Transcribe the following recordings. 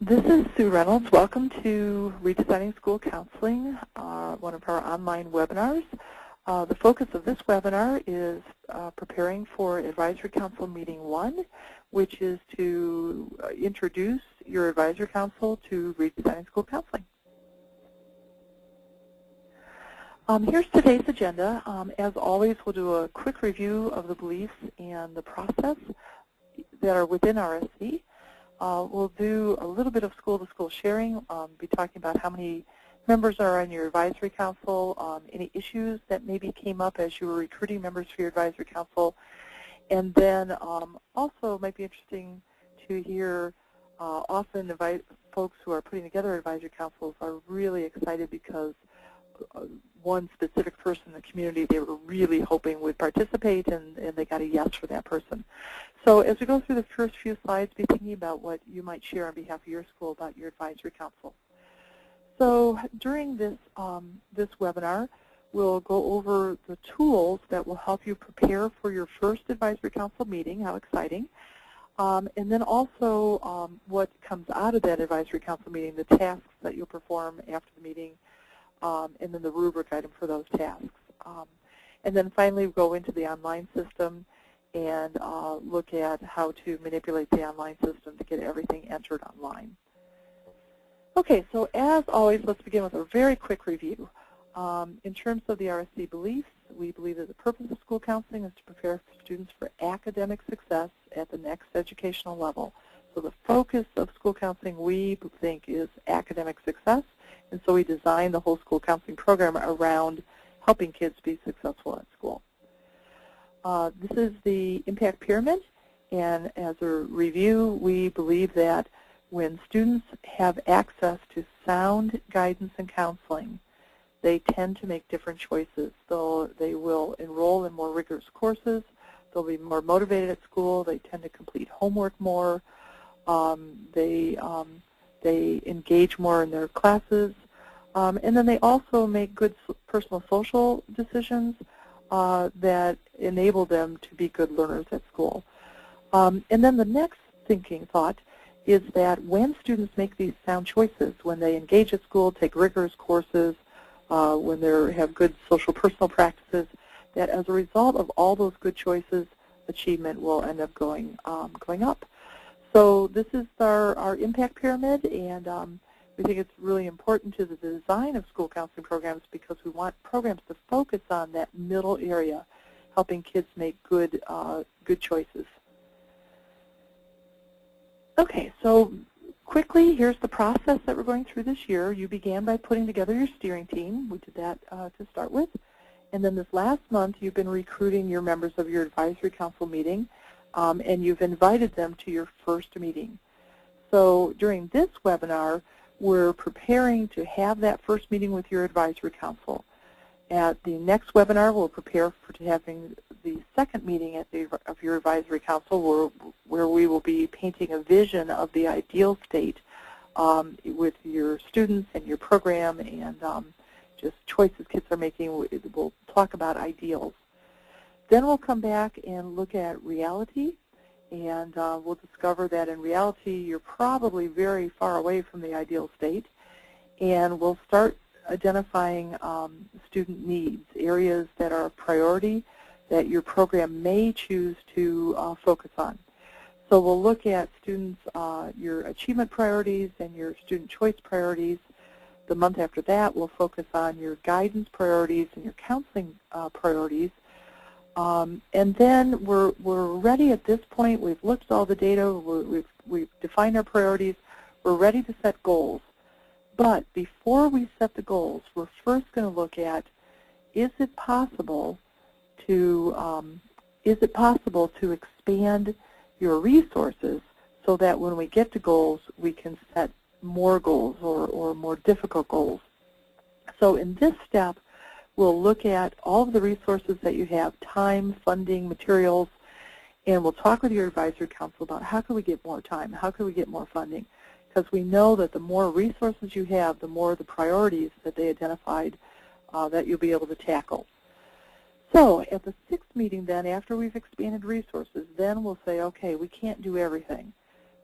This is Sue Reynolds. Welcome to Redesigning School Counseling, one of our online webinars. The focus of this webinar is preparing for Advisory Council Meeting 1, which is to introduce your Advisory Council to Redesigning School Counseling. Here's today's agenda. As always, we'll do a quick review of the beliefs and the process that are within RSC. We'll do a little bit of school-to-school sharing, be talking about how many members are on your advisory council, any issues that maybe came up as you were recruiting members for your advisory council, and then also might be interesting to hear often folks who are putting together advisory councils are really excited because one specific person in the community they were really hoping would participate, and they got a yes for that person. So as we go through the first few slides, be thinking about what you might share on behalf of your school about your advisory council. So during this, this webinar, we'll go over the tools that will help you prepare for your first advisory council meeting. How exciting. And then also what comes out of that advisory council meeting, the tasks that you'll perform after the meeting, and then the rubric item for those tasks. And then finally go into the online system and look at how to manipulate the online system to get everything entered online. Okay, so as always, let's begin with a very quick review. In terms of the RSC beliefs, we believe that the purpose of school counseling is to prepare students for academic success at the next educational level. So the focus of school counseling, we think, is academic success, and so we designed the whole school counseling program around helping kids be successful at school. This is the impact pyramid, and as a review, we believe that when students have access to sound guidance and counseling, they tend to make different choices. They will enroll in more rigorous courses, they'll be more motivated at school, they tend to complete homework more, they engage more in their classes, and then they also make good personal social decisions that enable them to be good learners at school. And then the next thinking thought is that when students make these sound choices, when they engage at school, take rigorous courses, when they have good social personal practices, that as a result of all those good choices, achievement will end up going up. So this is our impact pyramid, and we think it's really important to the design of school counseling programs because we want programs to focus on that middle area, helping kids make good choices. Okay, so quickly, here's the process that we're going through this year. You began by putting together your steering team. We did that to start with. And then this last month, you've been recruiting your members of your advisory council meeting, and you've invited them to your first meeting. So during this webinar, we're preparing to have that first meeting with your advisory council. At the next webinar, we'll prepare for having the second meeting of your advisory council where we will be painting a vision of the ideal state with your students and your program and just choices kids are making. We'll talk about ideals. Then we'll come back and look at reality, and we'll discover that in reality you're probably very far away from the ideal state, and we'll start identifying student needs, areas that are a priority that your program may choose to focus on. So we'll look at students, your achievement priorities and your student choice priorities. The month after that, we'll focus on your guidance priorities and your counseling priorities. And then we're ready at this point. We've looked at all the data. We've defined our priorities. We're ready to set goals. But before we set the goals, we're first going to look at, is it possible to expand your resources so that when we get to goals, we can set more goals or more difficult goals. So in this step, we'll look at all of the resources that you have, time, funding, materials, and we'll talk with your advisory council about how can we get more time, how can we get more funding, because we know that the more resources you have, the more the priorities that they identified that you'll be able to tackle. So at the sixth meeting then, after we've expanded resources, then we'll say, okay, we can't do everything,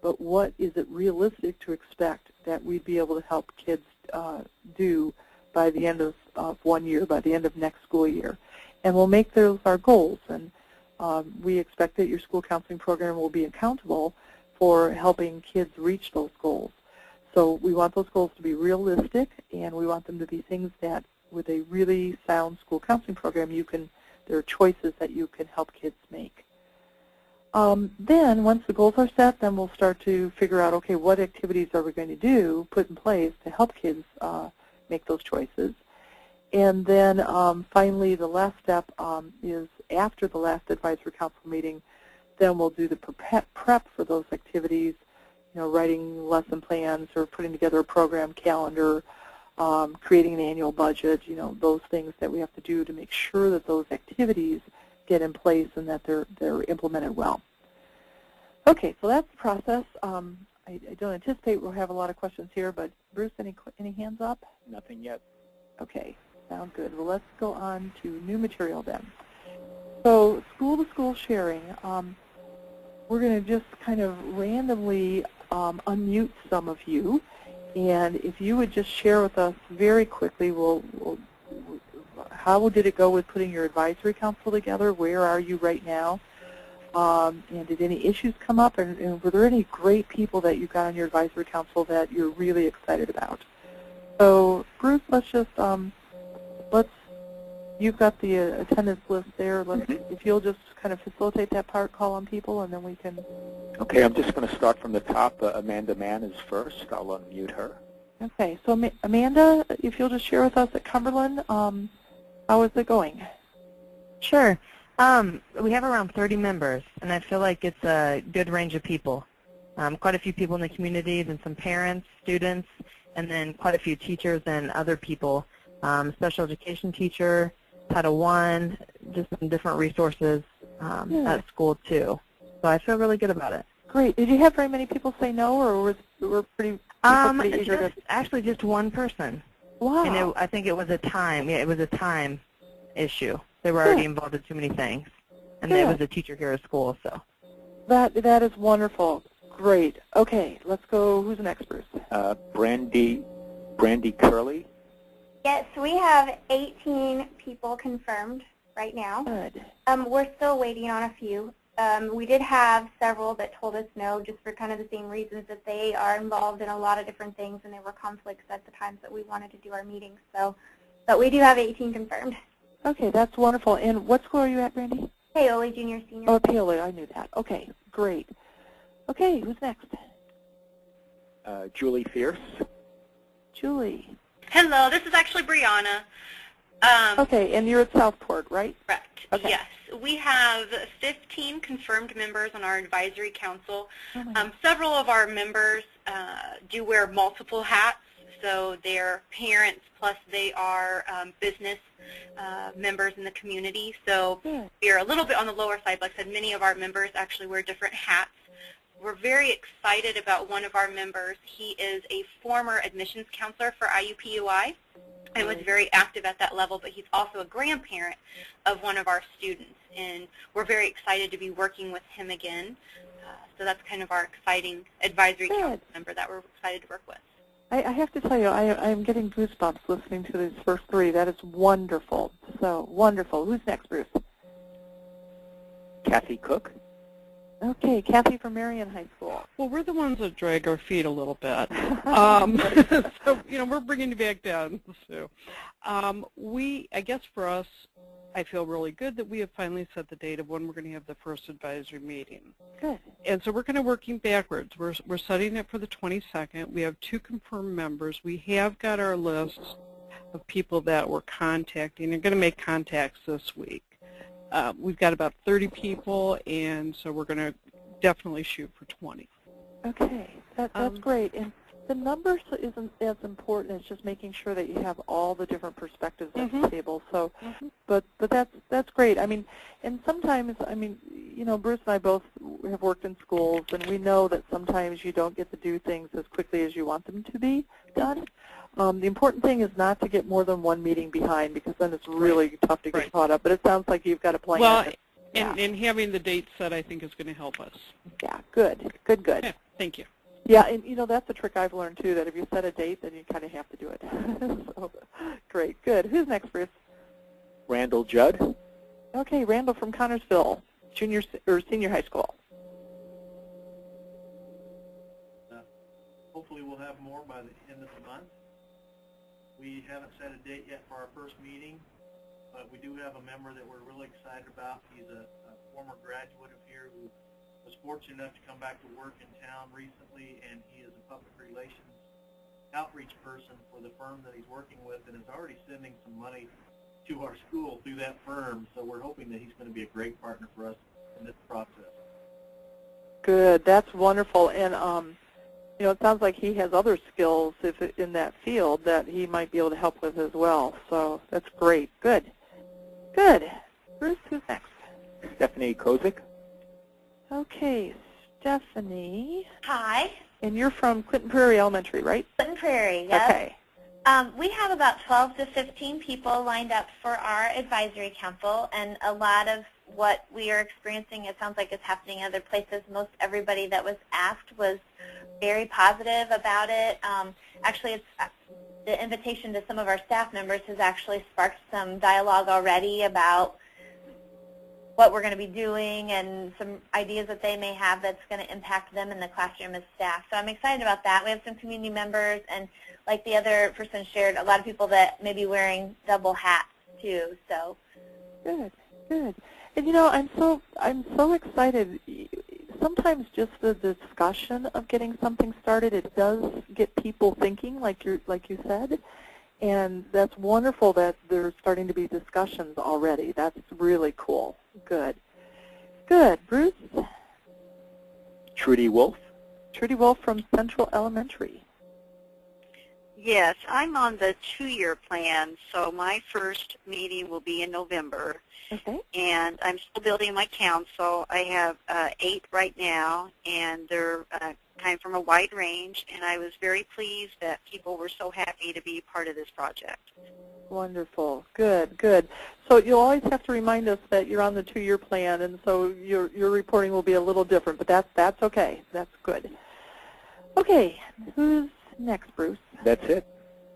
but what is it realistic to expect that we'd be able to help kids do by the end of 1 year, by the end of next school year. And we'll make those our goals. And we expect that your school counseling program will be accountable for helping kids reach those goals. So we want those goals to be realistic, and we want them to be things that, with a really sound school counseling program, there are choices that you can help kids make. Then, once the goals are set, then we'll start to figure out, okay, what activities are we going to do, put in place to help kids make those choices. And then finally, the last step is after the last advisory council meeting, then we'll do the prep for those activities, writing lesson plans or putting together a program calendar, creating an annual budget, those things that we have to do to make sure that those activities get in place and that they're implemented well. Okay, so that's the process. I don't anticipate we'll have a lot of questions here, but Bruce, any hands up? Nothing yet. Okay, sounds good. Well, let's go on to new material then. So school-to-school sharing, we're going to just kind of randomly unmute some of you, and if you would just share with us very quickly, how did it go with putting your advisory council together? Where are you right now? And did any issues come up? And were there any great people that you got on your advisory council that you're really excited about? So, Bruce, let's just, you've got the attendance list there. If you'll just kind of facilitate that part, call on people, and then we can. Okay, I'm just going to start from the top. Amanda Mann is first. I'll unmute her. Okay, so Amanda, if you'll just share with us at Cumberland, how is it going? Sure. We have around 30 members, and I feel like it's a good range of people. Quite a few people in the communities and some parents, students, and then quite a few teachers and other people, special education teacher, Title I, just some different resources at school too. So I feel really good about it. Great. Did you have very many people say no, or were pretty eager to? Actually, just one person. Wow. And I think it was a time. Yeah, it was a time issue. They were already involved in too many things, and there was a teacher here at school. So that is wonderful. Great. Okay, let's go. Who's next, Bruce? Brandy Curley. Yes, we have 18 people confirmed right now. Good. We're still waiting on a few. We did have several that told us no, just for kind of the same reasons, that they are involved in a lot of different things, and there were conflicts at the times that we wanted to do our meetings. So, but we do have 18 confirmed. Okay, that's wonderful. And what school are you at, Brandy? Paoli Junior Senior. Oh, Paoli, I knew that. Okay, great. Okay, who's next? Julie Fierce. Julie. Hello, this is actually Brianna. Okay, and you're at Southport, right? Correct. Okay. Yes. We have 15 confirmed members on our advisory council. Several of our members do wear multiple hats, so they're parents plus they are business members in the community. So we're a little bit on the lower side. Like I said, many of our members actually wear different hats. We're very excited about one of our members. He is a former admissions counselor for IUPUI and was very active at that level, but he's also a grandparent of one of our students, and we're very excited to be working with him again. So that's kind of our exciting advisory council member that we're excited to work with. I have to tell you, I'm getting goosebumps listening to these first three. That is wonderful. So wonderful. Who's next, Bruce? Kathy Cook. Okay, Kathy from Marion High School. Well, we're the ones that drag our feet a little bit. So, we're bringing you back down. So, I guess for us, I feel really good that we have finally set the date of when we're going to have the first advisory meeting. Good. And so we're kind of working backwards. We're setting it for the 22nd. We have 2 confirmed members. We have got our list of people that we're contacting. They're going to make contacts this week. We've got about 30 people, and so we're going to definitely shoot for 20. Okay, that's great. And the numbers isn't as important as just making sure that you have all the different perspectives at the table. So, but that's great. I mean, and sometimes, Bruce and I both have worked in schools, and we know that sometimes you don't get to do things as quickly as you want them to be done. The important thing is not to get more than one meeting behind, because then it's really tough to get caught up. But it sounds like you've got a plan. Well, And having the date set, I think, is going to help us. Yeah, good. Yeah, thank you. Yeah, and that's a trick I've learned too, that if you set a date, then you kind of have to do it. So, great, good. Who's next, Bruce? Randall Judd. Okay, Randall from Connorsville, senior high school. Hopefully we'll have more by the end of the month. We haven't set a date yet for our first meeting, but we do have a member that we're really excited about. He's a former graduate of here who was fortunate enough to come back to work in town recently, and he is a public relations outreach person for the firm that he's working with and is already sending some money to our school through that firm. So we're hoping that he's going to be a great partner for us in this process. Good, that's wonderful. And it sounds like he has other skills in that field that he might be able to help with as well. So that's great. Good. Good. Bruce, who's next? Stephanie Kozik. Okay, Stephanie. Hi. And you're from Clinton Prairie Elementary, right? Clinton Prairie, yes. Okay. We have about 12 to 15 people lined up for our advisory council, and a lot of what we are experiencing, it sounds like it's happening in other places. Most everybody that was asked was very positive about it. Actually, the invitation to some of our staff members has actually sparked some dialogue already about what we're going to be doing and some ideas that they may have that's going to impact them in the classroom as staff. So I'm excited about that. We have some community members, and like the other person shared, a lot of people that may be wearing double hats too. So good, good. And I'm so excited. Sometimes just the discussion of getting something started, it does get people thinking, like you said. And that's wonderful that there's starting to be discussions already. That's really cool. Good. Good. Bruce? Trudy Wolf. Trudy Wolf from Central Elementary. Yes, I'm on the 2-year plan, so my first meeting will be in November. Okay. And I'm still building my council. I have 8 right now, and they're kind of from a wide range, and I was very pleased that people were so happy to be part of this project. Wonderful. Good, good. So you'll always have to remind us that you're on the 2-year plan, and so your reporting will be a little different, but that's okay. That's good. Okay, who's next, Bruce? That's it.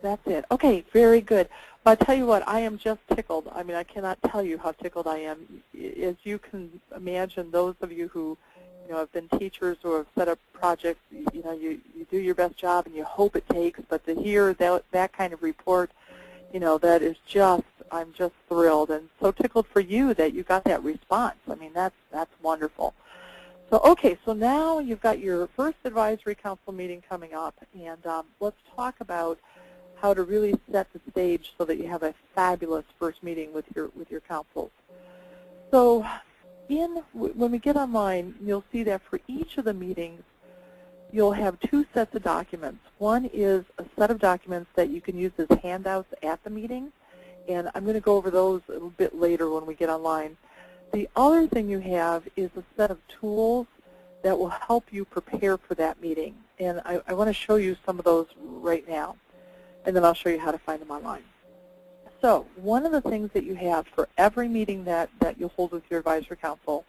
That's it. Okay, very good. Well, I tell you what, I am just tickled. I mean, I cannot tell you how tickled I am. As you can imagine, those of you who have been teachers or have set up projects, you do your best job and you hope it takes, but to hear that kind of report, that is just, I'm just thrilled and so tickled for you that you got that response. I mean, that's wonderful. So, okay, so now you've got your first advisory council meeting coming up, and let's talk about how to really set the stage so that you have a fabulous first meeting with your councils. So when we get online, you'll see that for each of the meetings, you'll have 2 sets of documents. One is a set of documents that you can use as handouts at the meeting, and I'm going to go over those a little bit later when we get online. The other thing you have is a set of tools that will help you prepare for that meeting, and I want to show you some of those right now, and then I'll show you how to find them online. So one of the things that you have for every meeting that you'll hold with your advisory council,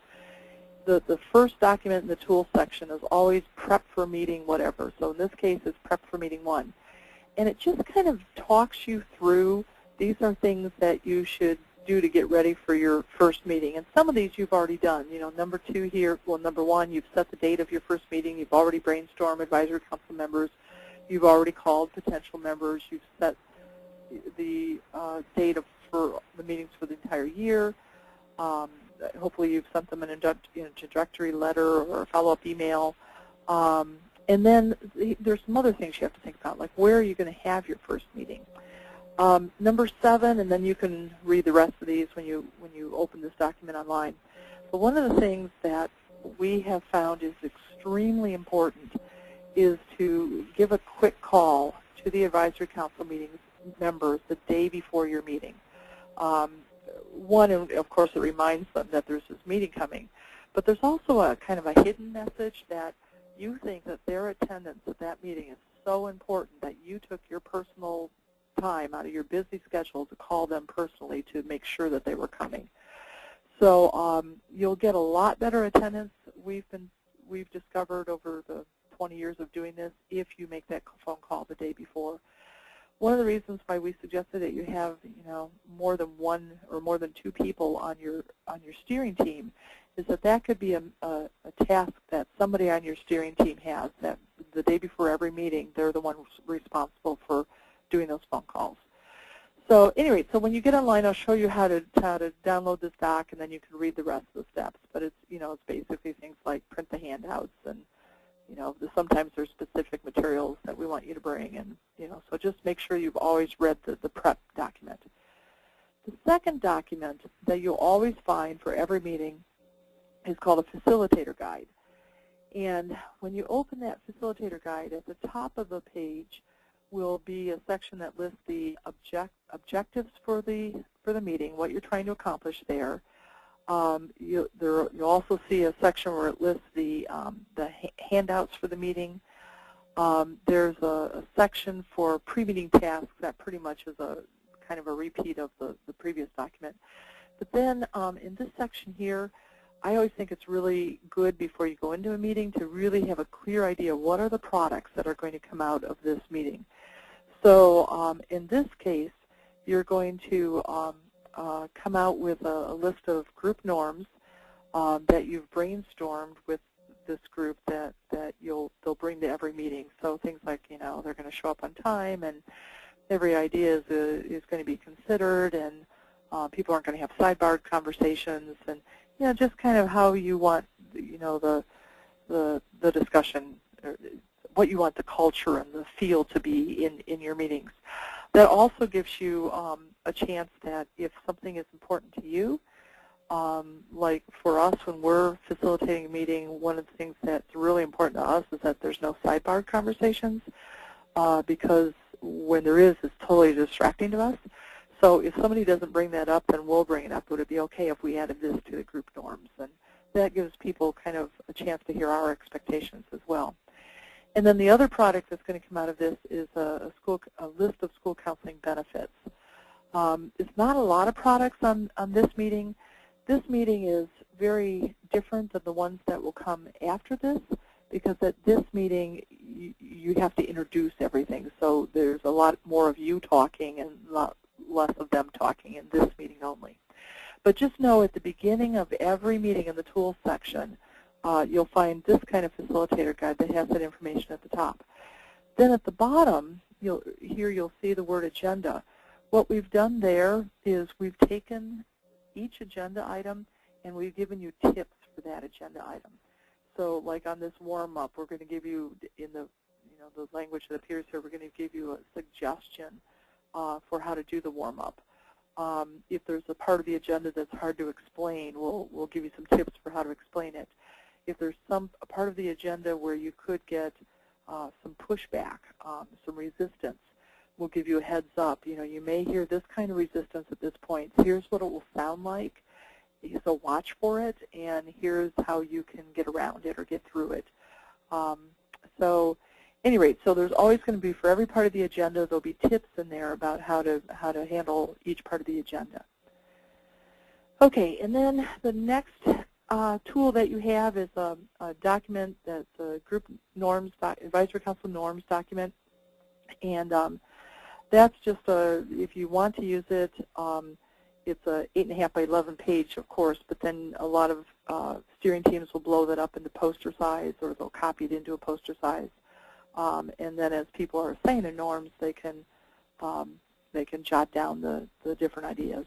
the first document in the tools section is always prep for meeting whatever. So in this case, it's prep for meeting 1. And it just kind of talks you through, these are things that you should do to get ready for your first meeting. And some of these you've already done. Number 2 here, well, number 1, you've set the date of your first meeting. You've already brainstormed advisory council members. You've already called potential members. You've set the date for the meetings for the entire year. Hopefully you've sent them an introductory letter or a follow-up email. And then there's some other things you have to think about, like where are you going to have your first meeting? Number 7, and then you can read the rest of these when you open this document online. But one of the things that we have found is extremely important is to give a quick call to the advisory council meetings members the day before your meeting. One, of course, it reminds them that there's this meeting coming, but there's also a kind of a hidden message that you think that their attendance at that meeting is so important that you took your personal time out of your busy schedule to call them personally to make sure that they were coming. So you'll get a lot better attendance. We've discovered over the 20 years of doing this if you make that phone call the day before. One of the reasons why we suggested that you have, more than one or more than two people on your steering team is that could be a task that somebody on your steering team has, that the day before every meeting they're the one responsible for doing those phone calls. So anyway, so when you get online, I'll show you how to download this doc, and then you can read the rest of the steps. But it's it's basically things like print the handouts, and sometimes there's specific materials that we want you to bring, and so just make sure you've always read the prep document. The second document that you'll always find for every meeting is called a Facilitator Guide. And when you open that Facilitator Guide, at the top of the page will be a section that lists the objectives for the meeting, what you're trying to accomplish there. You'll also see a section where it lists the handouts for the meeting. There's a section for pre-meeting tasks that pretty much is a kind of a repeat of the previous document. But then in this section here, I always think it's really good before you go into a meeting to really have a clear idea of what are the products that are going to come out of this meeting. So in this case, you're going to come out with a list of group norms that you've brainstormed with this group that they'll bring to every meeting. So things like, they're going to show up on time, and every idea is going to be considered, and people aren't going to have sidebar conversations, and just kind of how you want the discussion, or what you want the culture and the feel to be in your meetings. That also gives you a chance that if something is important to you, like for us when we're facilitating a meeting, one of the things that's really important to us is that there's no sidebar conversations, because when there is, it's totally distracting to us. So if somebody doesn't bring that up, then we'll bring it up. Would it be okay if we added this to the group norms? And that gives people kind of a chance to hear our expectations as well. And then the other product that's going to come out of this is a list of school counseling benefits. It's not a lot of products on this meeting. This meeting is very different than the ones that will come after this, because at this meeting you have to introduce everything. So there's a lot more of you talking and a lot less of them talking in this meeting only. But just know at the beginning of every meeting in the tools section, you'll find this kind of facilitator guide that has that information at the top. Then at the bottom, you'll see the word agenda. What we've done there is we've taken each agenda item and we've given you tips for that agenda item. So like on this warm-up, we're going to give you, in the language that appears here, we're going to give you a suggestion for how to do the warm-up. If there's a part of the agenda that's hard to explain, we'll give you some tips for how to explain it. If there's a part of the agenda where you could get some pushback, some resistance, we'll give you a heads up. You may hear this kind of resistance at this point. Here's what it will sound like. So watch for it, and here's how you can get around it or get through it. So at any rate, so there's always going to be, for every part of the agenda, there'll be tips in there about how to handle each part of the agenda. Okay, and then the next tool that you have is a document that's a group norms, advisory council norms document, and that's just if you want to use it, it's a 8.5 by 11 page, of course, but then a lot of steering teams will blow that up into poster size, or they'll copy it into a poster size. And then as people are saying their norms, they can jot down the different ideas.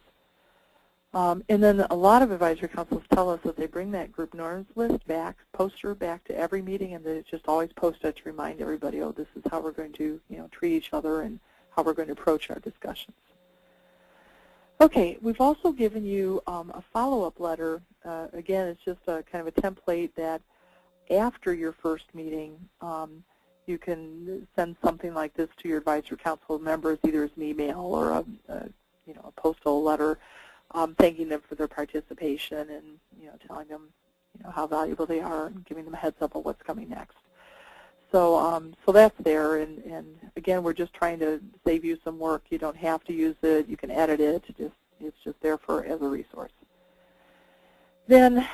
And then a lot of advisory councils tell us that they bring that group norms list back, poster back to every meeting, and they just always post it to remind everybody, oh, this is how we're going to treat each other and how we're going to approach our discussions. Okay, we've also given you a follow-up letter. Again, it's just a kind of a template that after your first meeting, you can send something like this to your advisory council members, either as an email or a postal letter, thanking them for their participation and telling them how valuable they are and giving them a heads up of what's coming next. So so that's there, and again, we're just trying to save you some work. You don't have to use it. You can edit it. It's just there as a resource. Then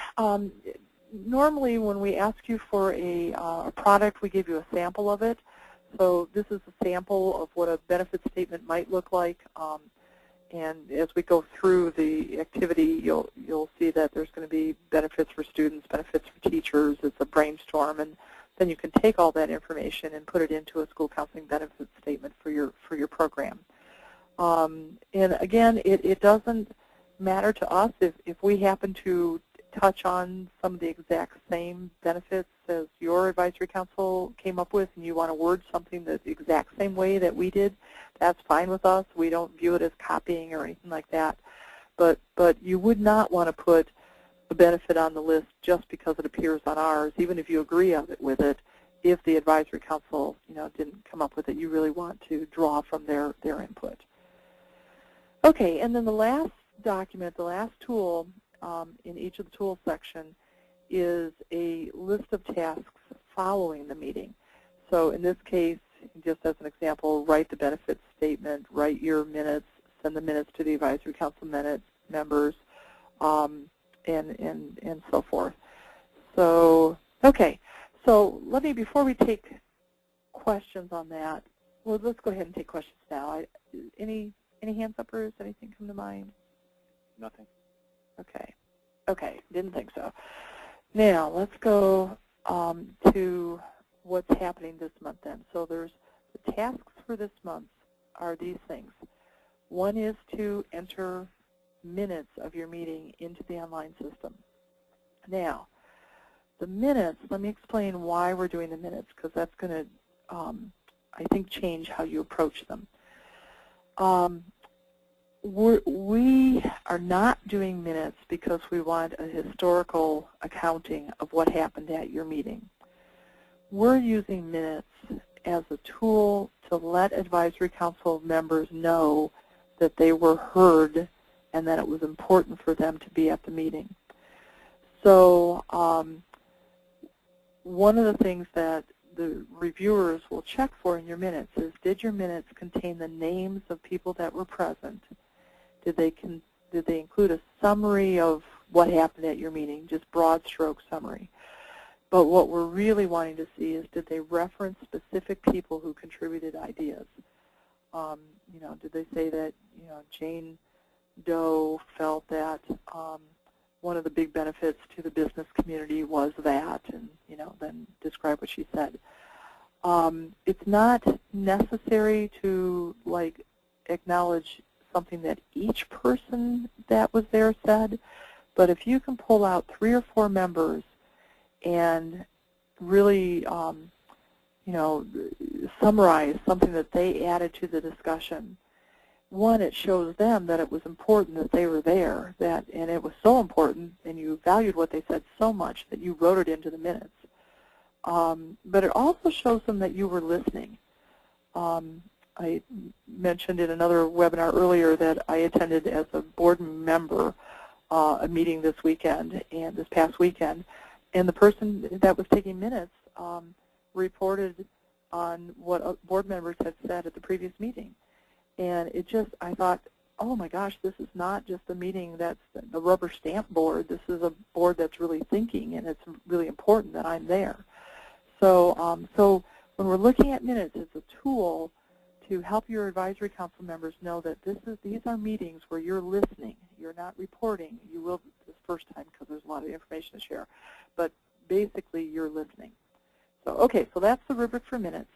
normally when we ask you for a product, we give you a sample of it. So this is a sample of what a benefit statement might look like. And as we go through the activity, you'll see that there's going to be benefits for students, benefits for teachers. It's a brainstorm, and then you can take all that information and put it into a school counseling benefit statement for your program. And again, it doesn't matter to us if we happen to touch on some of the exact same benefits as your advisory council came up with, and you want to word something the exact same way that we did. That's fine with us. We don't view it as copying or anything like that. But you would not want to put a benefit on the list just because it appears on ours, even if you agree with it. If the advisory council, didn't come up with it, you really want to draw from their input. Okay, and then the last document, the last tool in each of the tools section is a list of tasks following the meeting. So in this case, just as an example, write the benefits statement, write your minutes, send the minutes to the advisory council members, and so forth. So, okay. So let me, before we take questions on that, well, let's go ahead and take questions now. Any hands uppers? Anything come to mind? Nothing. Okay. Okay, didn't think so. Now, let's go to what's happening this month then. So there's the tasks for this month are these things. One is to enter minutes of your meeting into the online system. Now, the minutes, let me explain why we're doing the minutes, because that's going to, I think, change how you approach them. We are not doing minutes because we want a historical accounting of what happened at your meeting. We're using minutes as a tool to let advisory council members know that they were heard and that it was important for them to be at the meeting. So one of the things that the reviewers will check for in your minutes is, did your minutes contain the names of people that were present? Did they include a summary of what happened at your meeting, just broad stroke summary? But what we're really wanting to see is, did they reference specific people who contributed ideas? Did they say that Jane Doe felt that one of the big benefits to the business community was that, and then describe what she said. It's not necessary to acknowledge something that each person that was there said, but if you can pull out 3 or 4 members and really summarize something that they added to the discussion, one, it shows them that it was important that they were there, and it was so important, and you valued what they said so much that you wrote it into the minutes. But it also shows them that you were listening. I mentioned in another webinar earlier that I attended as a board member a meeting this past weekend, and the person that was taking minutes reported on what board members had said at the previous meeting. And I thought, oh my gosh, this is not just a meeting that's a rubber stamp board. This is a board that's really thinking, and it's really important that I'm there. So, so when we're looking at minutes, it's a tool to help your advisory council members know that these are meetings where you're listening. You're not reporting. You will this first time because there's a lot of information to share. But basically, you're listening. So, okay, so that's the rubric for minutes.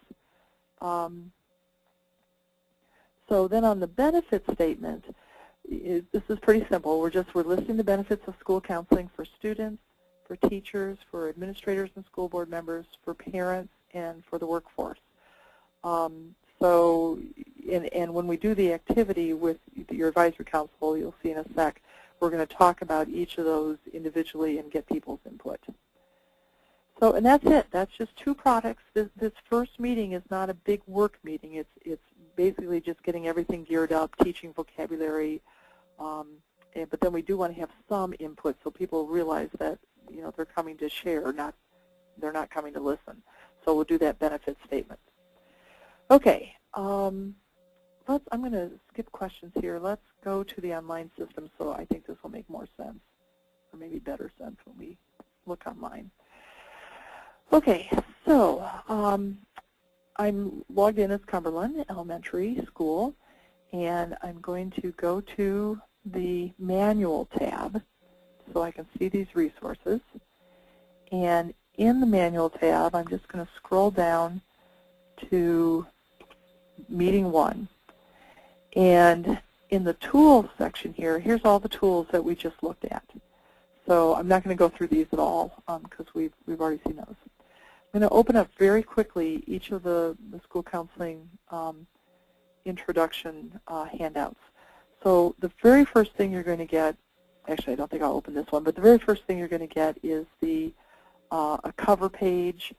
So then on the benefit statement, this is pretty simple. We're listing the benefits of school counseling for students, for teachers, for administrators and school board members, for parents, and for the workforce. So, and when we do the activity with your advisory council, you'll see in a sec, we're going to talk about each of those individually and get people's input. So, and that's it. That's just 2 products. This first meeting is not a big work meeting. It's basically just getting everything geared up, teaching vocabulary, but then we do want to have some input so people realize that they're coming to share, they're not coming to listen. So we'll do that benefit statement. Okay, I'm going to skip questions here. Let's go to the online system. So I think this will make more sense. or maybe better sense when we look online. Okay, so I'm logged in as Cumberland Elementary School, and I'm going to go to the Manual tab so I can see these resources. And in the Manual tab, I'm just going to scroll down to Meeting 1. And in the Tools section here, here's all the tools that we just looked at. So I'm not going to go through these at all because we've already seen those. I'm going to open up very quickly each of the school counseling introduction handouts. So the very first thing you're going to get, actually I don't think I'll open this one, but the very first thing you're going to get is a cover page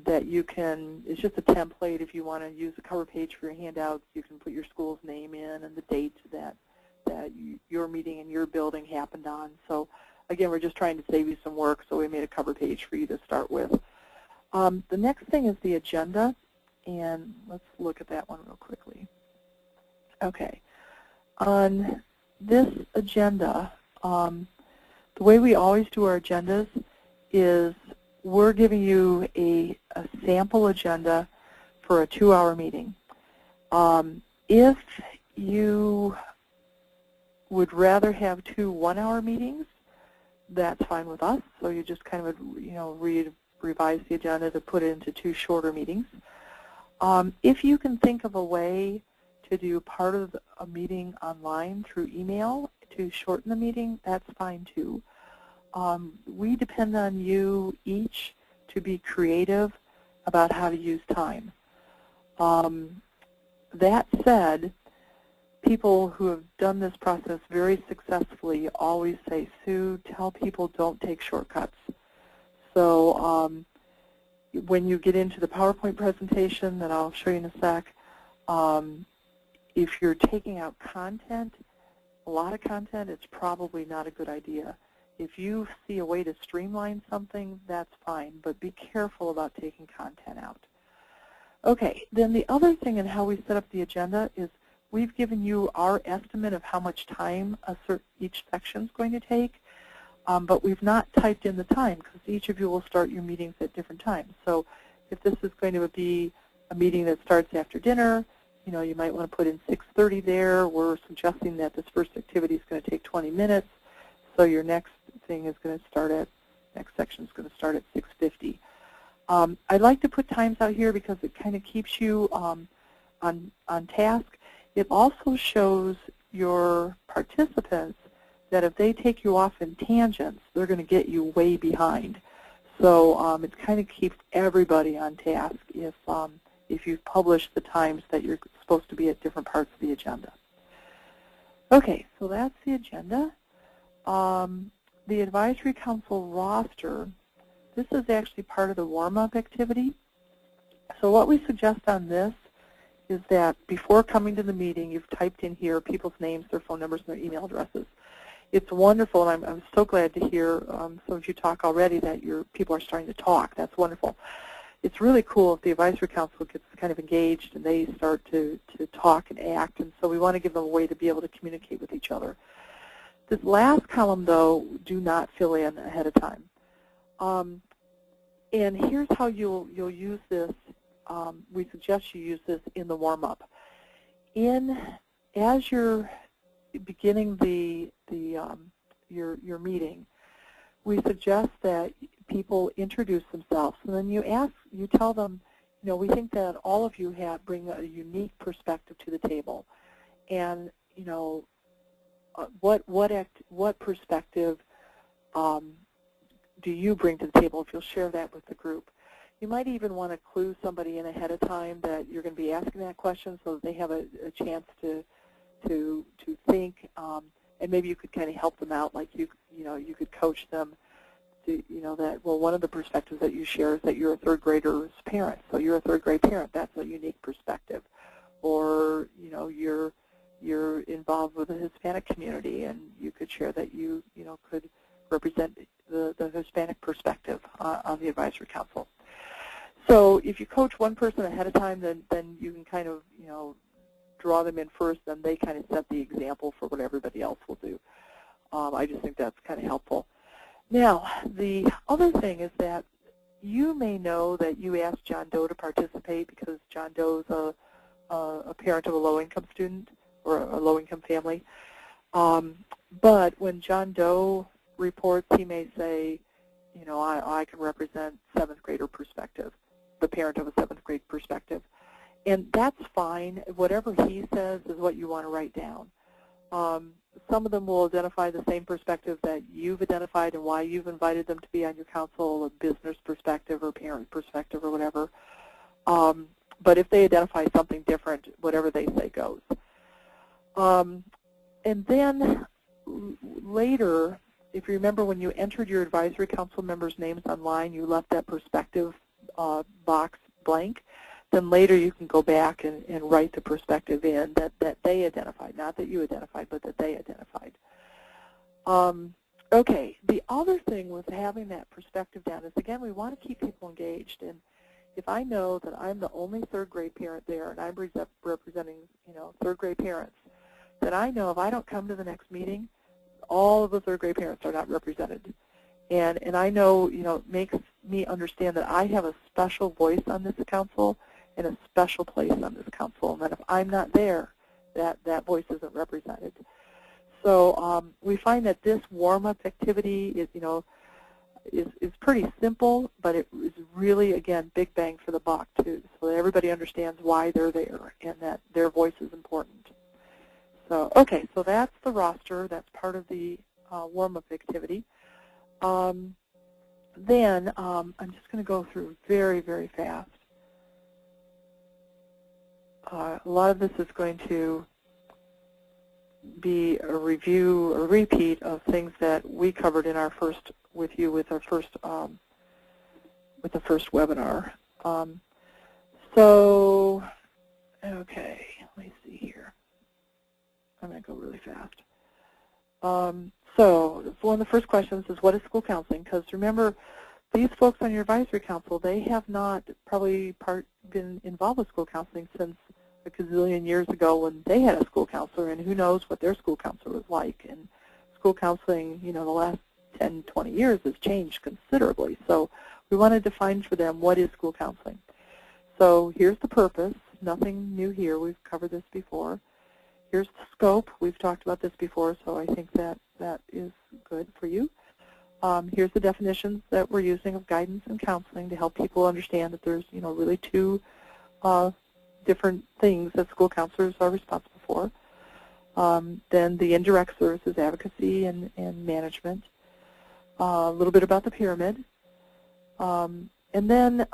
that you can, it's just a template. If you want to use a cover page for your handouts, you can put your school's name in and the date that your meeting in your building happened on. So again, we're just trying to save you some work, so we made a cover page for you to start with. The next thing is the agenda, and let's look at that one real quickly. Okay. On this agenda, the way we always do our agendas is we're giving you a sample agenda for a 2-hour meeting. If you would rather have 2 1-hour meetings, that's fine with us. So you just kind of, revise the agenda to put it into 2 shorter meetings. If you can think of a way to do part of a meeting online through email to shorten the meeting, that's fine too. We depend on you each to be creative about how to use time. That said, people who have done this process very successfully always say, Sue, tell people don't take shortcuts. So when you get into the PowerPoint presentation that I'll show you in a sec, if you're taking out content, a lot of content, it's probably not a good idea. If you see a way to streamline something, that's fine, but be careful about taking content out. Okay, then the other thing in how we set up the agenda is we've given you our estimate of how much time each section is going to take, but we've not typed in the time because each of you will start your meetings at different times. So if this is going to be a meeting that starts after dinner, you might want to put in 6:30 there. We're suggesting that this first activity is going to take 20 minutes. So your next thing is going to start next section is going to start at 6:50. I'd like to put times out here because it kind of keeps you on task. It also shows your participants that if they take you off in tangents, they're going to get you way behind. So it kind of keeps everybody on task if you've published the times that you're supposed to be at different parts of the agenda. Okay, so that's the agenda. The Advisory Council roster, this is actually part of the warm-up activity. So what we suggest on this is that before coming to the meeting, you've typed in here people's names, their phone numbers, and their email addresses. It's wonderful, and I'm so glad to hear some of you talk already that your people are starting to talk. That's wonderful. It's really cool if the Advisory Council gets kind of engaged and they start to talk and act, and so we want to give them a way to be able to communicate with each other. This last column, though, do not fill in ahead of time. And here's how you'll use this. We suggest you use this in the warm-up. As you're beginning your meeting, we suggest that people introduce themselves, and then you tell them, we think that all of you bring a unique perspective to the table, and what perspective do you bring to the table? If you'll share that with the group. You might even want to clue somebody in ahead of time that you're going to be asking that question so that they have a chance to think, and maybe you could kind of help them out, like you could coach them to, that, well, one of the perspectives that you share is that you're a third grader's parent. So you're a third grade parent. That's a unique perspective. Or, you're involved with the Hispanic community, and you could share that you could represent the Hispanic perspective on the Advisory Council. So if you coach one person ahead of time, then you can kind of, draw them in first, then they kind of set the example for what everybody else will do. I just think that's kind of helpful. Now, the other thing is that you may know that you asked John Doe to participate because John Doe's a parent of a low-income student or a low-income family. But when John Doe reports, he may say, you know, I can represent 7th grader perspective, the parent of a 7th grade perspective. And that's fine. Whatever he says is what you want to write down. Some of them will identify the same perspective that you've identified and why you've invited them to be on your council, a business perspective or parent perspective or whatever. But if they identify something different, whatever they say goes. And then later, if you remember when you entered your advisory council members' names online, you left that perspective box blank. Then later you can go back and write the perspective in that they identified, not that you identified, but that they identified. Okay, the other thing with having that perspective down is, again, we want to keep people engaged. And if I know that I'm the only 3rd grade parent there and I'm representing, you know, 3rd grade parents, then I know if I don't come to the next meeting, all of the 3rd grade parents are not represented. And I know, you know, it makes me understand that I have a special voice on this council and a special place on this council, and that if I'm not there, that voice isn't represented. So we find that this warm-up activity is, you know, is pretty simple, but it is really, again, big bang for the buck, too, so that everybody understands why they're there and that their voice is important. So, okay, so that's the roster. That's part of the warm-up activity. Then I'm just going to go through very, very fast. A lot of this is going to be a review, a repeat of things that we covered in our first, with you with our first, with the first webinar. So, okay, let me see here. I'm going to go really fast. So one of the first questions is, what is school counseling? Because remember, these folks on your advisory council, they have not probably been involved with school counseling since a gazillion years ago when they had a school counselor, and who knows what their school counselor was like. And school counseling, you know, the last 10, 20 years has changed considerably. So we want to define for them what is school counseling. So here's the purpose. Nothing new here. We've covered this before. Here's the scope. We've talked about this before, so I think that is good for you. Here's the definitions that we're using of guidance and counseling to help people understand that there's, you know, really two different things that school counselors are responsible for. Then the indirect services, advocacy and management. A little bit about the pyramid. And then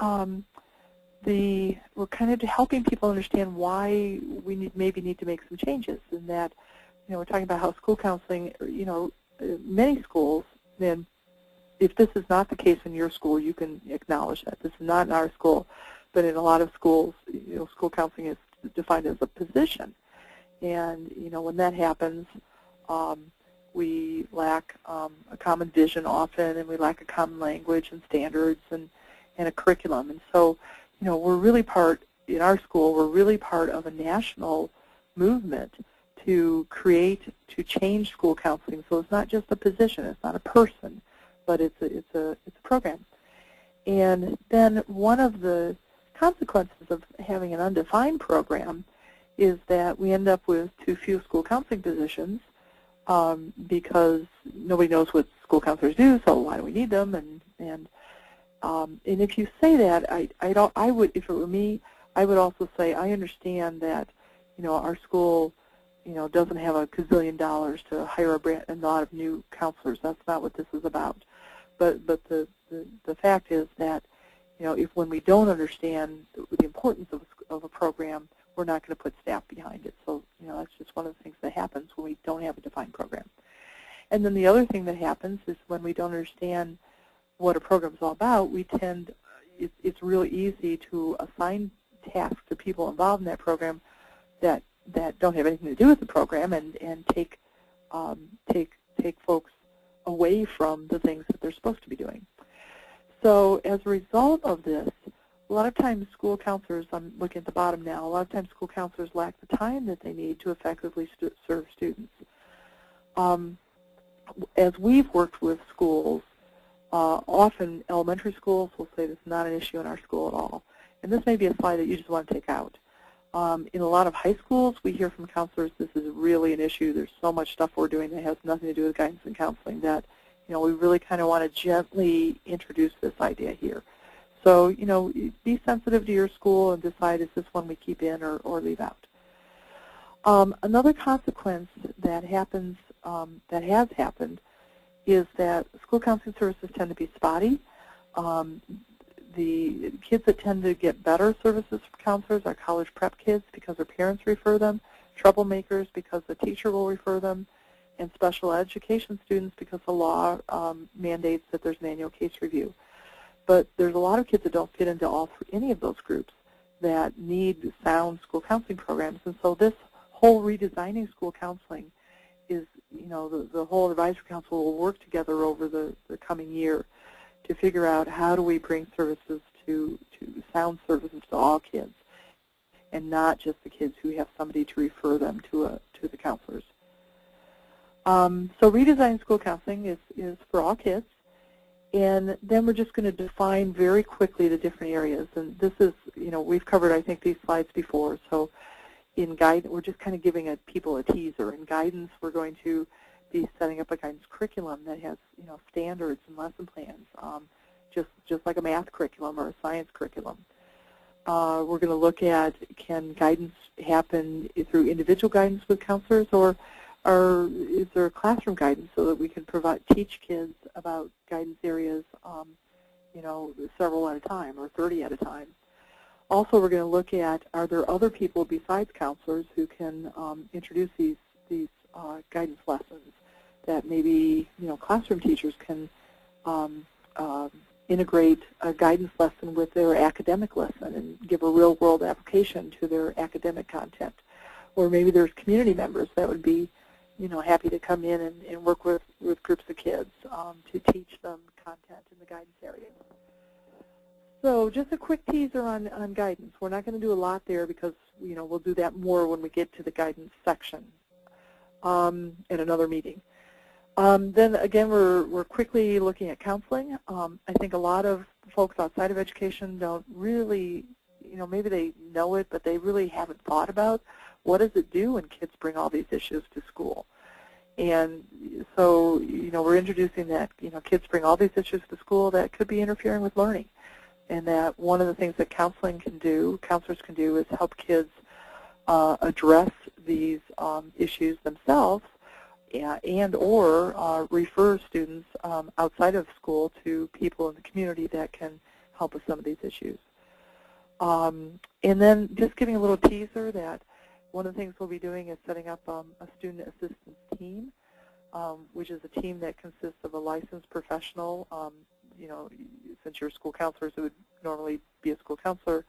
we're kind of helping people understand why we maybe need to make some changes. And that, you know, we're talking about how school counseling, you know, many schools, then if this is not the case in your school, you can acknowledge that. This is not in our school, but in a lot of schools, you know, school counseling is defined as a position. And, you know, when that happens, we lack a common vision often, and we lack a common language and standards and a curriculum. And so, you know, we're really part, in our school, we're really part of a national movement to change school counseling. So it's not just a position, it's not a person, but it's a program. And then one of the consequences of having an undefined program is that we end up with too few school counseling positions because nobody knows what school counselors do, so why do we need them? And if you say that, I would, if it were me, I would also say I understand that, you know, our school, you know, doesn't have a gazillion dollars to hire a lot of new counselors. That's not what this is about. But the fact is that, you know, if when we don't understand the importance of a program, we're not going to put staff behind it. So, you know, that's just one of the things that happens when we don't have a defined program. And then the other thing that happens is when we don't understand what a program is all about, we tend, it's really easy to assign tasks to people involved in that program that don't have anything to do with the program and take folks away from the things that they're supposed to be doing. So as a result of this, a lot of times school counselors, I'm looking at the bottom now, a lot of times school counselors lack the time that they need to effectively serve students. as we've worked with schools, often elementary schools will say this is not an issue in our school at all. And this may be a slide that you just want to take out. In a lot of high schools, we hear from counselors this is really an issue. There's so much stuff we're doing that has nothing to do with guidance and counseling that, we really kind of want to gently introduce this idea here. So, be sensitive to your school and decide is this one we keep in or leave out. Another consequence that happens, that has happened, is that school counseling services tend to be spotty. The kids that tend to get better services from counselors are college prep kids because their parents refer them, troublemakers because the teacher will refer them, and special education students because the law mandates that there's an annual case review. But there's a lot of kids that don't fit into any of those groups that need sound school counseling programs. And so this whole redesigning school counseling is, the whole advisory council will work together over the coming year to figure out how do we bring services to sound services to all kids and not just the kids who have somebody to refer them to the counselors. So redesigning school counseling is for all kids. And then we're just going to define very quickly the different areas. And this is, we've covered, I think, these slides before. So in guidance, we're just kind of giving people a teaser. In guidance, we're going to be setting up a guidance curriculum that has, standards and lesson plans, just like a math curriculum or a science curriculum. We're going to look at, can guidance happen through individual guidance with counselors, or is there classroom guidance so that we can teach kids about guidance areas, several at a time or 30 at a time. Also, we're going to look at, are there other people besides counselors who can introduce these guidance lessons that maybe, classroom teachers can integrate a guidance lesson with their academic lesson and give a real-world application to their academic content. Or maybe there's community members that would be happy to come in and work with groups of kids to teach them content in the guidance area. So just a quick teaser on guidance. We're not going to do a lot there because, we'll do that more when we get to the guidance section in another meeting. Then again, we're quickly looking at counseling. I think a lot of folks outside of education don't really, maybe they know it, but they really haven't thought about what does it do when kids bring all these issues to school. And so, we're introducing that, kids bring all these issues to school that could be interfering with learning. And that one of the things that counselors can do is help kids address these issues themselves and or refer students outside of school to people in the community that can help with some of these issues. And then just giving a little teaser that one of the things we'll be doing is setting up a student assistance team, which is a team that consists of a licensed professional. Since you're school counselors, it would normally be a school counselor,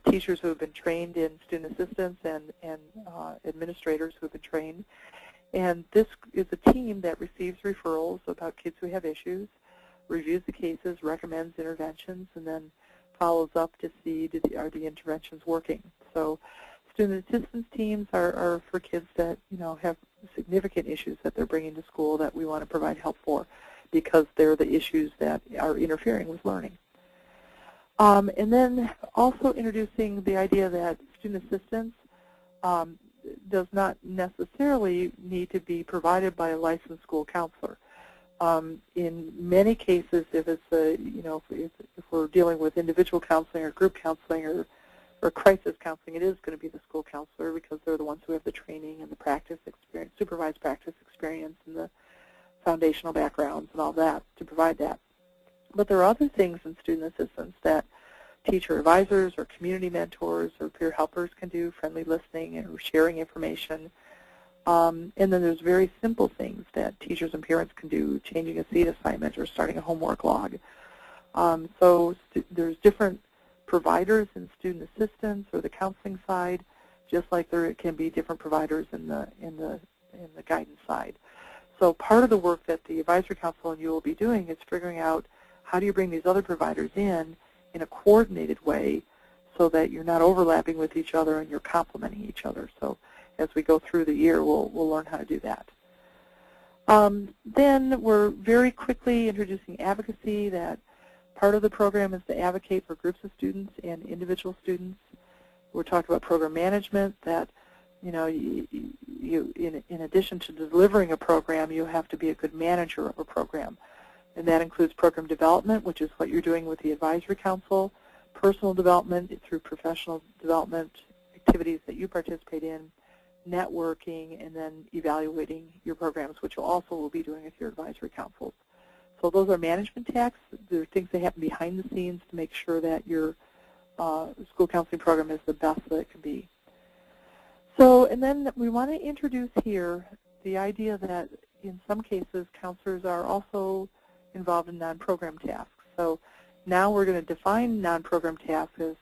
teachers who have been trained in student assistance, and administrators who have been trained. And this is a team that receives referrals about kids who have issues, reviews the cases, recommends interventions, and then follows up to see are the interventions working. So student assistance teams are for kids that have significant issues that they're bringing to school that we want to provide help for because they're the issues that are interfering with learning. And then also introducing the idea that student assistance does not necessarily need to be provided by a licensed school counselor. In many cases, if it's if we're dealing with individual counseling or group counseling or crisis counseling, it is going to be the school counselor because they're the ones who have the training and the practice experience, supervised practice experience, and the foundational backgrounds and all that to provide that. But there are other things in student assistance that teacher advisors or community mentors or peer helpers can do, friendly listening and sharing information. And then there's very simple things that teachers and parents can do, changing a seat assignment or starting a homework log. So there's different providers in student assistance or the counseling side, just like there can be different providers in the guidance side. So part of the work that the Advisory Council and you will be doing is figuring out how do you bring these other providers in a coordinated way so that you're not overlapping with each other and you're complementing each other. So as we go through the year, we'll learn how to do that. Then we're very quickly introducing advocacy. That part of the program is to advocate for groups of students and individual students. We're talking about program management, that in addition to delivering a program, you have to be a good manager of a program. And that includes program development, which is what you're doing with the advisory council, personal development through professional development activities that you participate in, networking, and then evaluating your programs, which you also will be doing with your advisory councils. So those are management tasks. They're things that happen behind the scenes to make sure that your school counseling program is the best that it can be. So, and then we want to introduce here the idea that in some cases counselors are also involved in non-program tasks. So now we're going to define non-program tasks as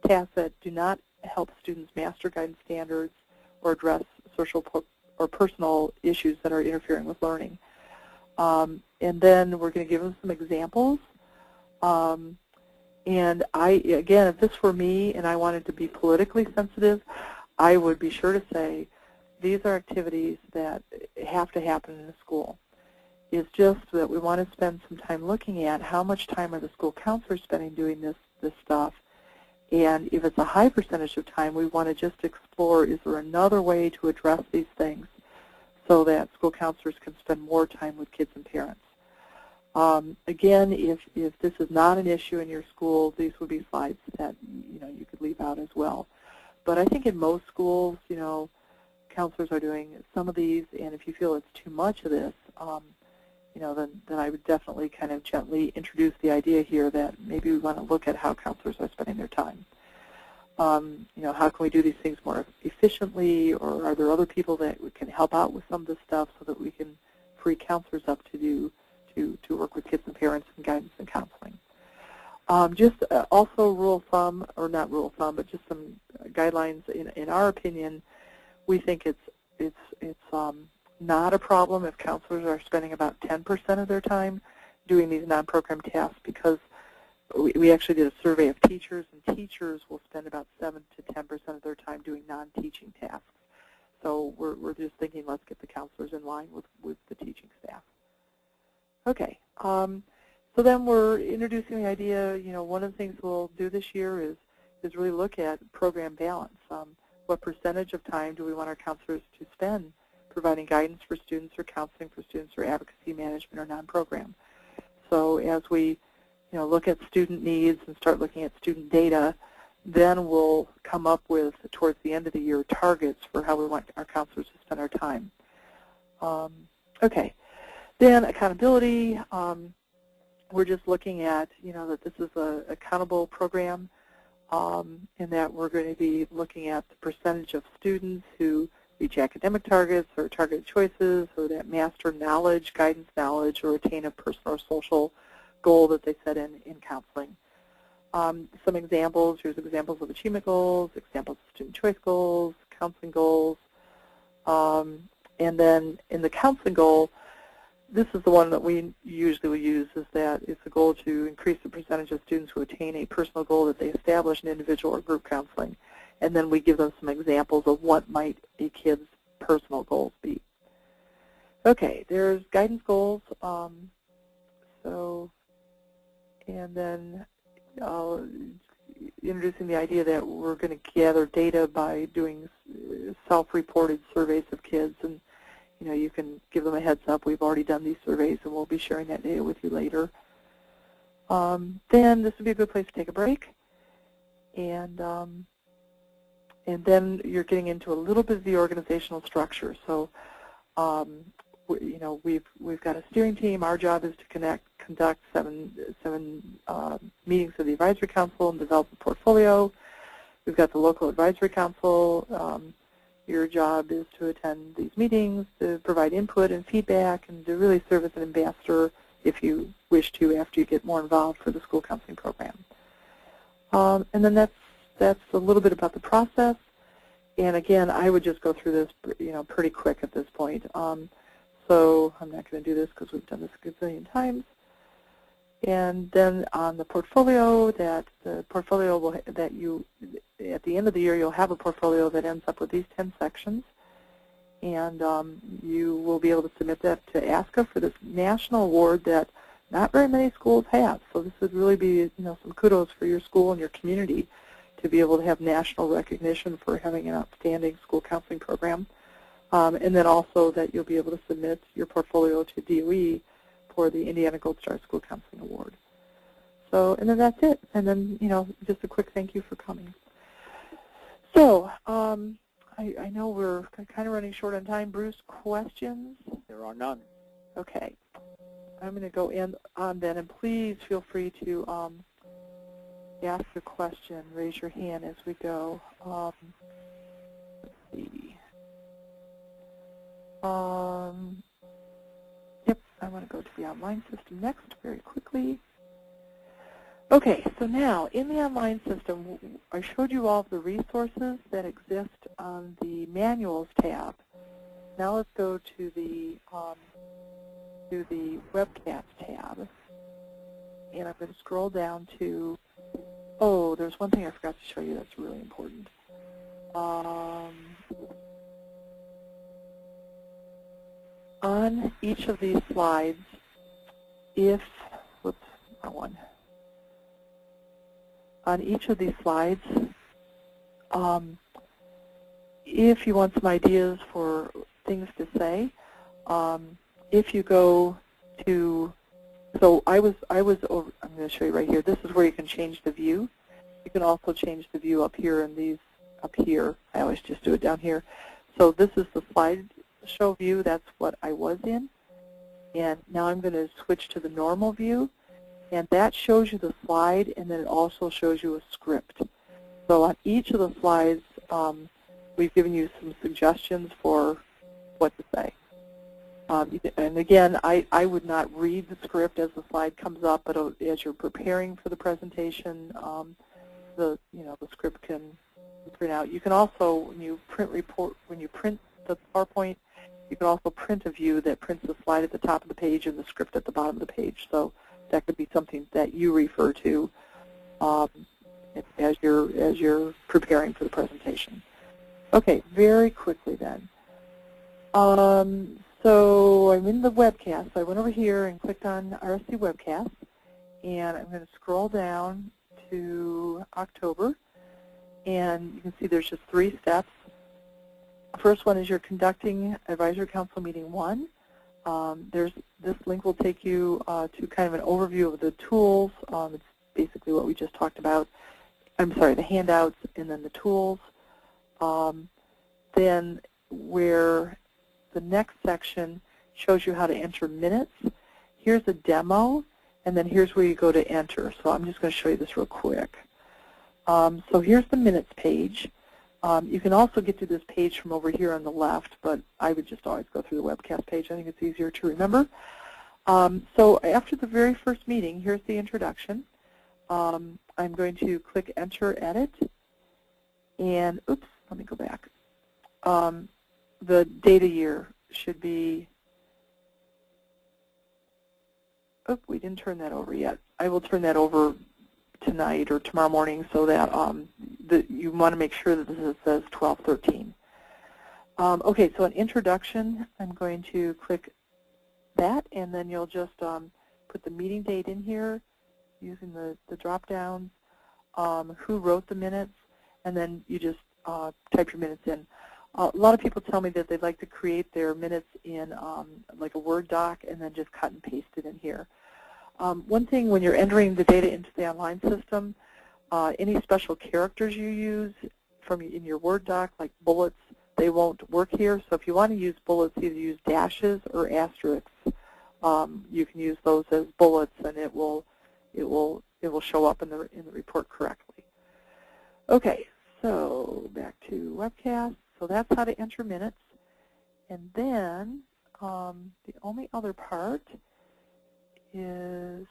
tasks that do not help students master guidance standards or address social or personal issues that are interfering with learning. And then we're going to give them some examples. And again, if this were me and I wanted to be politically sensitive, I would be sure to say these are activities that have to happen in a school. It's just that we want to spend some time looking at how much time are the school counselors spending doing this stuff. And if it's a high percentage of time, we want to just explore, is there another way to address these things so that school counselors can spend more time with kids and parents. Again, if this is not an issue in your school, these would be slides that you could leave out as well. But I think in most schools, counselors are doing some of these, and if you feel it's too much of this, then I would definitely kind of gently introduce the idea here that maybe we want to look at how counselors are spending their time. How can we do these things more efficiently, or are there other people that can help out with some of this stuff so that we can free counselors up to work with kids and parents in guidance and counseling. Just also rule of thumb, or not rule of thumb, but just some guidelines. In our opinion, we think it's not a problem if counselors are spending about 10% of their time doing these non-program tasks, because we actually did a survey of teachers, and teachers will spend about 7 to 10% of their time doing non-teaching tasks. So we're just thinking, let's get the counselors in line with the teaching staff. Okay, so then we're introducing the idea, one of the things we'll do this year is really look at program balance. What percentage of time do we want our counselors to spend providing guidance for students, or counseling for students, or advocacy management, or non-program? So as we look at student needs and start looking at student data, then we'll come up with, towards the end of the year, targets for how we want our counselors to spend our time. Okay. Then accountability, we're just looking at, that this is an accountable program, and that we're going to be looking at the percentage of students who reach academic targets or targeted choices, or that master knowledge, guidance knowledge, or attain a personal or social goal that they set in counseling. Some examples, here's examples of achievement goals, examples of student choice goals, counseling goals, and then in the counseling goal, this is the one that we usually will use, is that it's a goal to increase the percentage of students who attain a personal goal that they establish in individual or group counseling. And then we give them some examples of what might a kid's personal goals be. Okay, there's guidance goals. And then introducing the idea that we're going to gather data by doing self-reported surveys of kids, and you can give them a heads up. We've already done these surveys, and we'll be sharing that data with you later. Then this would be a good place to take a break, and then you're getting into a little bit of the organizational structure. So, we've got a steering team. Our job is to conduct seven meetings of the advisory council and develop a portfolio. We've got the local advisory council. Your job is to attend these meetings, to provide input and feedback, and to really serve as an ambassador if you wish to after you get more involved for the school counseling program. And then that's a little bit about the process. And again, I would just go through this, pretty quick at this point. So I'm not going to do this because we've done this a gazillion times. And then on the portfolio, at the end of the year, you'll have a portfolio that ends up with these 10 sections. and you will be able to submit that to ASCA for this national award that not very many schools have. So this would really be, some kudos for your school and your community to be able to have national recognition for having an outstanding school counseling program. And then also that you'll be able to submit your portfolio to DOE for the Indiana Gold Star School Counseling Award. So, and then that's it. And then, just a quick thank you for coming. So, I know we're kind of running short on time. Bruce, questions? There are none. Okay. I'm going to go in on then, and please feel free to ask a question. Raise your hand as we go. Let's see. Yep, I want to go to the online system next very quickly. Okay, so now in the online system, I showed you all of the resources that exist on the Manuals tab. Now let's go to the Webcast tab, and I'm going to scroll down to, oh, there's one thing I forgot to show you that's really important. On each of these slides, on each of these slides, if you want some ideas for things to say, if you go to, so I was over, I'm going to show you right here. This is where you can change the view. You can also change the view up here and these up here. I always just do it down here. So this is the slideshow view. That's what I was in. And now I'm going to switch to the normal view. And that shows you the slide, and then it also shows you a script. So on each of the slides, we've given you some suggestions for what to say. And again, I would not read the script as the slide comes up, but as you're preparing for the presentation, the script can print out. You can also, when you print the PowerPoint, you can also print a view that prints the slide at the top of the page and the script at the bottom of the page. So that could be something that you refer to as you're preparing for the presentation. Okay, very quickly then. So I'm in the webcast. So I went over here and clicked on RSC webcast, and I'm going to scroll down to October, and you can see there's just 3 steps. The first one is you're conducting Advisory Council Meeting 1. This link will take you to kind of an overview of the tools. It's basically what we just talked about. I'm sorry, the handouts and then the tools. Then where the next section shows you how to enter minutes. Here's a demo, and then here's where you go to enter. So I'm just going to show you this real quick. So here's the minutes page. You can also get to this page from over here on the left, but I would just always go through the webcast page. I think it's easier to remember. So after the very first meeting, here's the introduction. I'm going to click Enter Edit, and oops, let me go back. The data year should be, oh, we didn't turn that over yet. I will turn that over tonight or tomorrow morning so that you want to make sure that this says 12/13. Okay, so an introduction, I'm going to click that, and then you'll just put the meeting date in here using the drop-downs, who wrote the minutes, and then you just type your minutes in. A lot of people tell me that they'd like to create their minutes in like a Word doc and then just cut and paste it in here. One thing when you're entering the data into the online system, any special characters you use in your Word doc, like bullets, they won't work here. So if you want to use bullets, either use dashes or asterisks. You can use those as bullets, and it will show up in the report correctly. Okay, so back to webcast. So that's how to enter minutes. And then the only other part is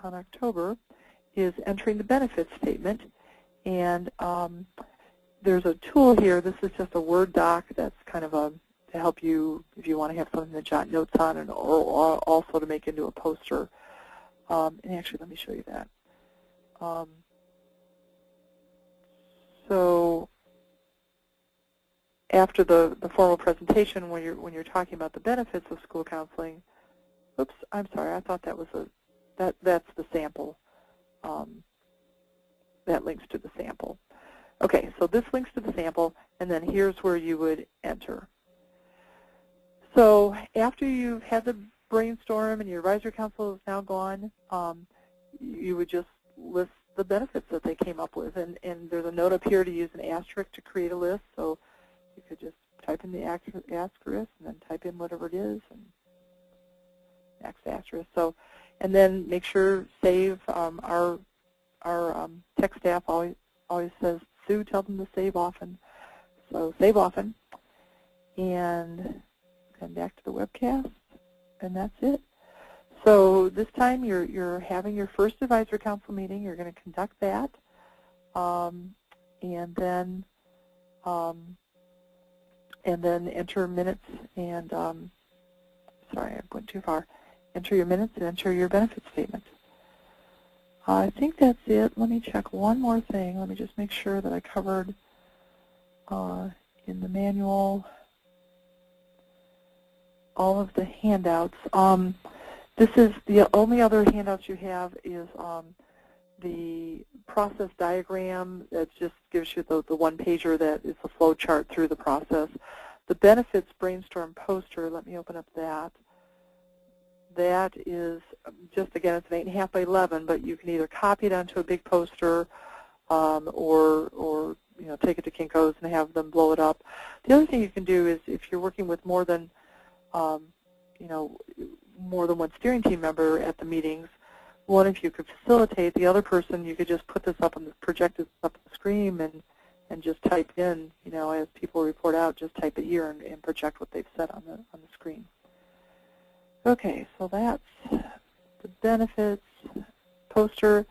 on October is entering the benefits statement. And there's a tool here. This is just a Word doc that's kind of to help you if you want to have something to jot notes on, and or also to make into a poster. And actually, let me show you that. So after the formal presentation, when you're talking about the benefits of school counseling, oops, I'm sorry, I thought that was that's the sample. That links to the sample. Okay, so this links to the sample, and then here's where you would enter. So after you've had the brainstorm and your advisory council is now gone, you would just list the benefits that they came up with. And there's a note up here to use an asterisk to create a list. So you could just type in the asterisk and then type in whatever it is and asterisk. So, and then make sure save. Our tech staff always says, Sue, tell them to save often. So save often, and come back to the webcast, and that's it. So this time you're having your first advisory council meeting. You're going to conduct that, and then enter minutes and sorry, I went too far. Enter your minutes and enter your benefit statement. I think that's it. Let me check one more thing. Let me just make sure that I covered in the manual all of the handouts. This is the only other handouts you have is the process diagram that just gives you the one-pager that is the flow chart through the process. The benefits brainstorm poster, let me open up that. That is just, again, it's an 8.5 by 11, but you can either copy it onto a big poster or take it to Kinko's and have them blow it up. The other thing you can do is if you're working with more than more than one steering team member at the meetings, one, if you could facilitate, the other person, you could just put this up on the project this up on the screen and just type in, as people report out, just type it here and project what they've said on the screen. Okay, so that's the benefits poster,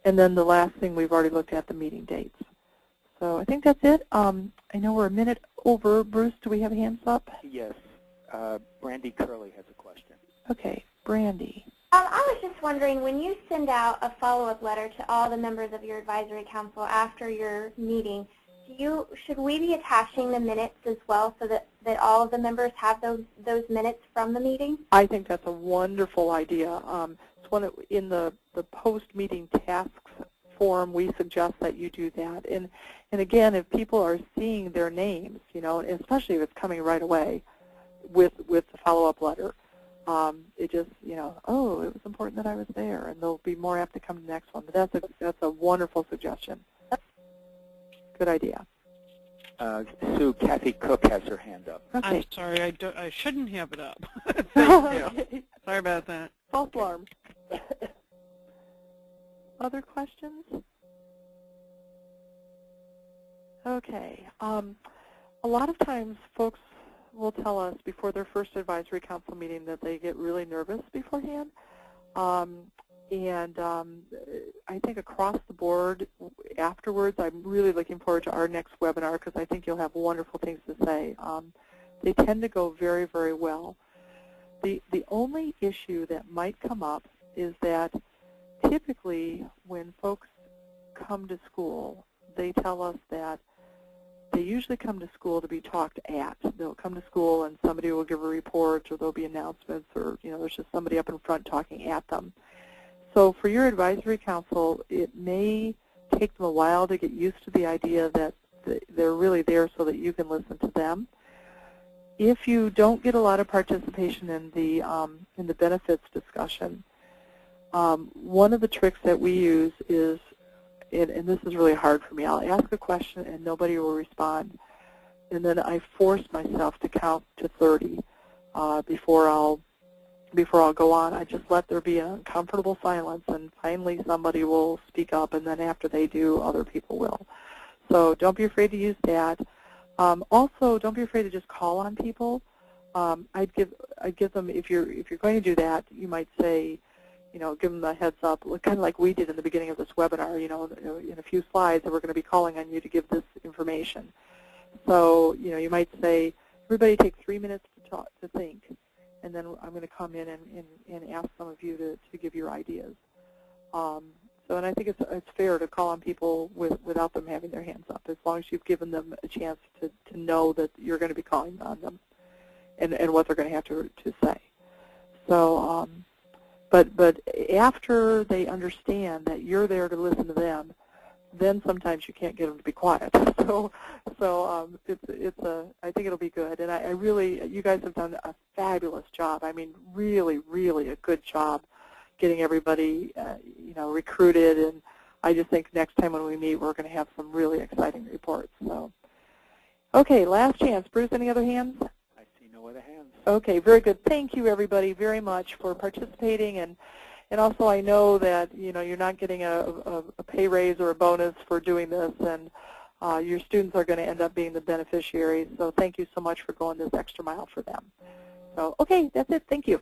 and then the last thing we've already looked at, the meeting dates. So I think that's it. I know we're a minute over. Bruce, do we have hands up? Yes. Brandy Curley has a question. Okay, Brandy. I was just wondering, when you send out a follow-up letter to all the members of your advisory council after your meeting, should we be attaching the minutes as well so that all of the members have those minutes from the meeting? I think that's a wonderful idea. It's one in the post-meeting tasks form, we suggest that you do that. And again, if people are seeing their names, especially if it's coming right away with the follow-up letter, it just, oh, it was important that I was there, and they'll be more apt to come to the next one. But that's a wonderful suggestion. Good idea. Sue, Kathy Cook has her hand up. Okay. I'm sorry, I shouldn't have it up. Thank you. Sorry about that. False alarm. Other questions? Okay. A lot of times folks will tell us before their first advisory council meeting that they get really nervous beforehand. I think across the board afterwards, I'm really looking forward to our next webinar because I think you'll have wonderful things to say. They tend to go very, very well. The only issue that might come up is that typically when folks come to school, they tell us that they usually come to school to be talked at. They'll come to school and somebody will give a report, or there'll be announcements, or there's just somebody up in front talking at them. So for your advisory council, it may take them a while to get used to the idea that they're really there so that you can listen to them. If you don't get a lot of participation in the benefits discussion, one of the tricks that we use is, and this is really hard for me, I'll ask a question and nobody will respond, and then I force myself to count to 30 before I'll go on. I just let there be an uncomfortable silence, and finally somebody will speak up, and then after they do, other people will. So don't be afraid to use that. Also, don't be afraid to just call on people. I'd give them, if you're going to do that, you might say, give them a heads up, kind of like we did in the beginning of this webinar, in a few slides that we're going to be calling on you to give this information. So, you might say, everybody take 3 minutes to think, and then I'm going to come in and ask some of you to give your ideas. And I think it's fair to call on people without them having their hands up, as long as you've given them a chance to to know that you're going to be calling on them and what they're going to have to say. So, but after they understand that you're there to listen to them, then sometimes you can't get them to be quiet. So I think it'll be good. And I really, you guys have done a fabulous job. I mean, really, really a good job getting everybody, recruited. And I just think next time when we meet, we're going to have some really exciting reports. So, okay, last chance. Bruce, any other hands? I see no other hands. Okay, very good. Thank you, everybody, very much for participating. And also, I know that you're not getting a pay raise or a bonus for doing this, and your students are going to end up being the beneficiaries. So thank you so much for going this extra mile for them. So, okay, that's it. Thank you.